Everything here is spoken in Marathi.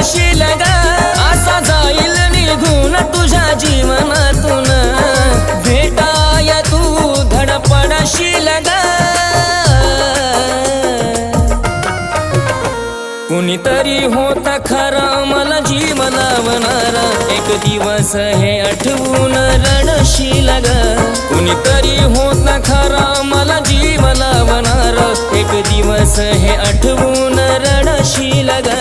पडशील ग असा जाईल निघून तुझ्या जीवनातून भेटाय तू धडपडशील ग कुणीतरी होता खरा मला जीव लावणारा एक दिवस हे आठवून रडशील ग कुणीतरी होता खरा मला जीव लावणारा एक दिवस हे आठवून रडशील ग